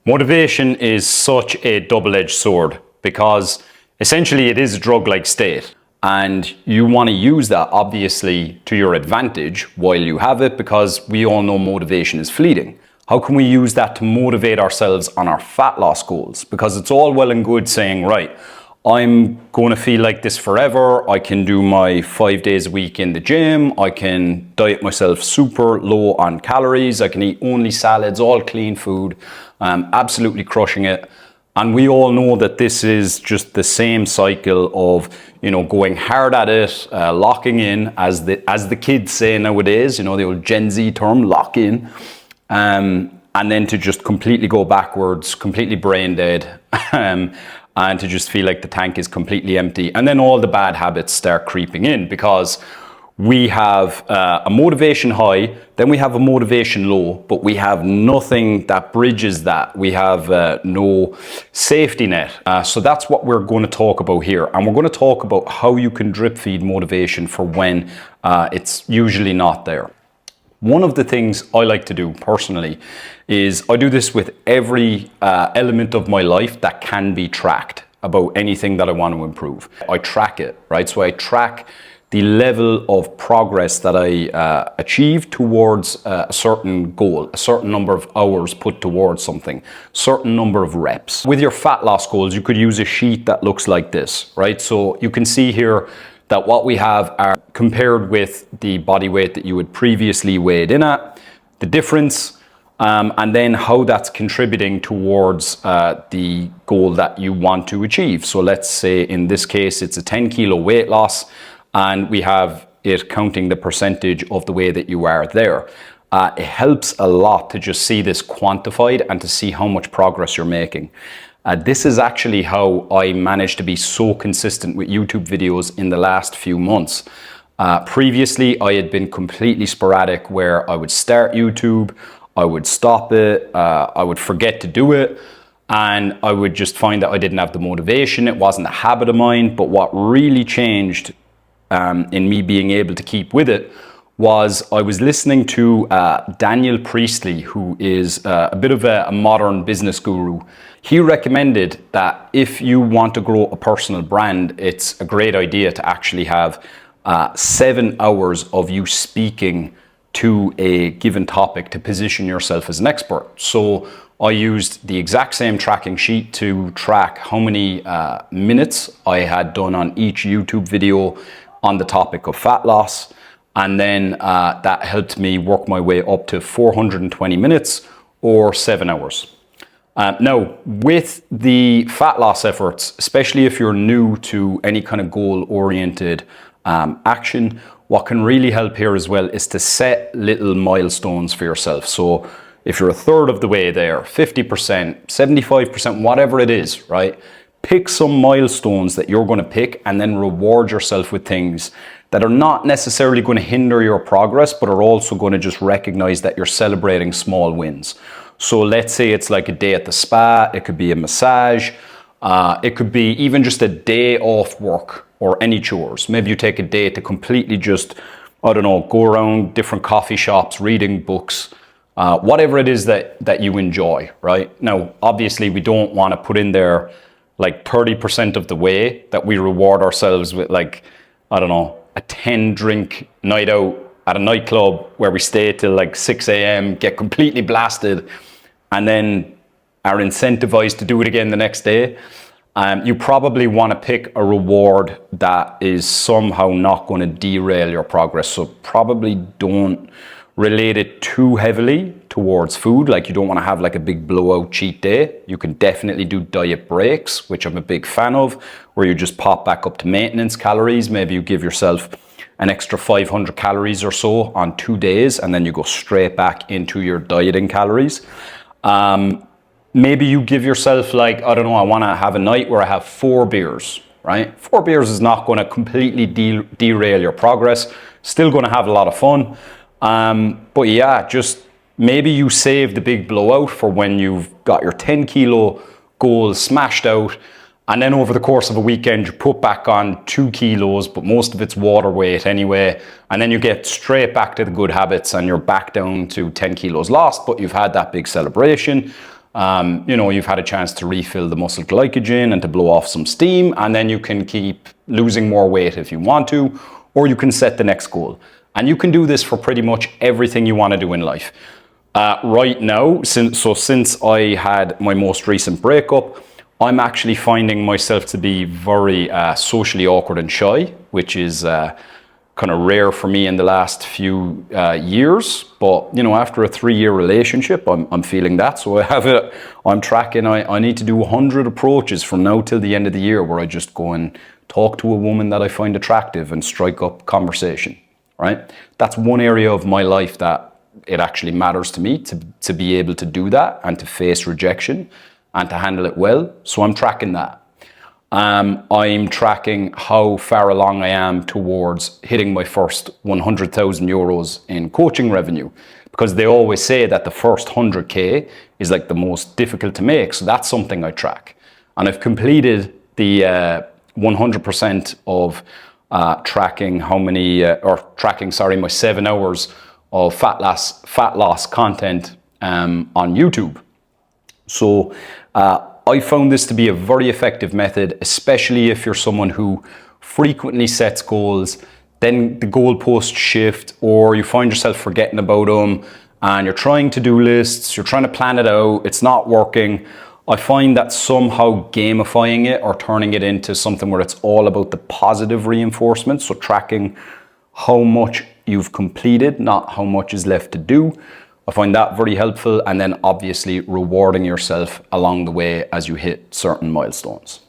Motivation is such a double-edged sword because essentially it is a drug-like state, and you want to use that obviously to your advantage while you have it, because we all know motivation is fleeting. How can we use that to motivate ourselves on our fat loss goals? Because it's all well and good saying, right, I'm going to feel like this forever. I can do my 5 days a week in the gym. I can diet myself super low on calories. I can eat only salads, all clean food. Absolutely crushing it. And we all know that this is just the same cycle of, going hard at it, locking in, as the kids say nowadays, the old Gen Z term, lock in. And then to just completely go backwards, completely brain dead. And to just feel like the tank is completely empty. And then all the bad habits start creeping in, because we have a motivation high, then we have a motivation low, but we have nothing that bridges that. We have no safety net. So that's what we're going to talk about here. And we're going to talk about how you can drip feed motivation for when it's usually not there. One of the things I like to do personally is I do this with every element of my life that can be tracked about anything that I want to improve. I track it, right? So I track the level of progress that I achieve towards a certain goal, a certain number of hours put towards something, certain number of reps. With your fat loss goals, you could use a sheet that looks like this, right? So you can see here that what we have are compared with the body weight that you had previously weighed in at, the difference, and then how that's contributing towards the goal that you want to achieve. So let's say in this case, it's a 10 kilo weight loss, and we have it counting the percentage of the way that you are there. It helps a lot to just see this quantified and to see how much progress you're making. This is actually how I managed to be so consistent with YouTube videos in the last few months. Previously, I had been completely sporadic, where I would start YouTube, I would stop it, I would forget to do it, and I would just find that I didn't have the motivation. It wasn't a habit of mine. But what really changed in me being able to keep with it was I was listening to Daniel Priestley, who is a bit of a modern business guru. He recommended that if you want to grow a personal brand, it's a great idea to actually have 7 hours of you speaking to a given topic to position yourself as an expert. So I used the exact same tracking sheet to track how many minutes I had done on each YouTube video on the topic of fat loss. And then that helped me work my way up to 420 minutes or 7 hours. Now, with the fat loss efforts, especially if you're new to any kind of goal-oriented action, what can really help here as well is to set little milestones for yourself. So if you're a third of the way there, 50%, 75%, whatever it is, right? Pick some milestones that you're going to pick, and then reward yourself with things that are not necessarily going to hinder your progress, but are also going to just recognize that you're celebrating small wins. So let's say it's like a day at the spa, it could be a massage, it could be even just a day off work or any chores. Maybe you take a day to completely just, go around different coffee shops, reading books, whatever it is that you enjoy, right? Now, obviously we don't want to put in there like 30% of the way that we reward ourselves with a 10 drink night out at a nightclub where we stay till like 6 a.m., get completely blasted, and then are incentivized to do it again the next day. You probably want to pick a reward that is somehow not going to derail your progress. So probably don't relate it too heavily towards food. Like, you don't want to have like a big blowout cheat day. You can definitely do diet breaks, which I'm a big fan of, where you just pop back up to maintenance calories. Maybe you give yourself an extra 500 calories or so on 2 days, and then you go straight back into your dieting calories. Maybe you give yourself I want to have a night where I have 4 beers, right? 4 beers is not going to completely derail your progress. Still going to have a lot of fun. But yeah, just maybe you save the big blowout for when you've got your 10 kilo goal smashed out, and then over the course of a weekend you put back on 2 kilos, but most of it's water weight anyway, and then you get straight back to the good habits and you're back down to 10 kilos lost, but you've had that big celebration. You've had a chance to refill the muscle glycogen and to blow off some steam, and then you can keep losing more weight if you want to, or you can set the next goal. And you can do this for pretty much everything you want to do in life. Right now, since I had my most recent breakup, I'm actually finding myself to be very socially awkward and shy, which is kind of rare for me in the last few years. But after a 3-year relationship, I'm feeling that. So I'm tracking. I need to do 100 approaches from now till the end of the year, where I just go and talk to a woman that I find attractive and strike up conversation. Right? That's one area of my life that it actually matters to me to be able to do that and to face rejection and to handle it well. So I'm tracking that. I'm tracking how far along I am towards hitting my first 100,000 euros in coaching revenue, because they always say that the first 100K is like the most difficult to make. So that's something I track. And I've completed the 100% of tracking my 7 hours of fat loss content on YouTube. So I found this to be a very effective method, especially if you're someone who frequently sets goals, then the goalposts shift, or you find yourself forgetting about them, and you're trying to do lists, you're trying to plan it out, it's not working. I find that somehow gamifying it or turning it into something where it's all about the positive reinforcement, so tracking how much you've completed, not how much is left to do, I find that very helpful. And then obviously rewarding yourself along the way as you hit certain milestones.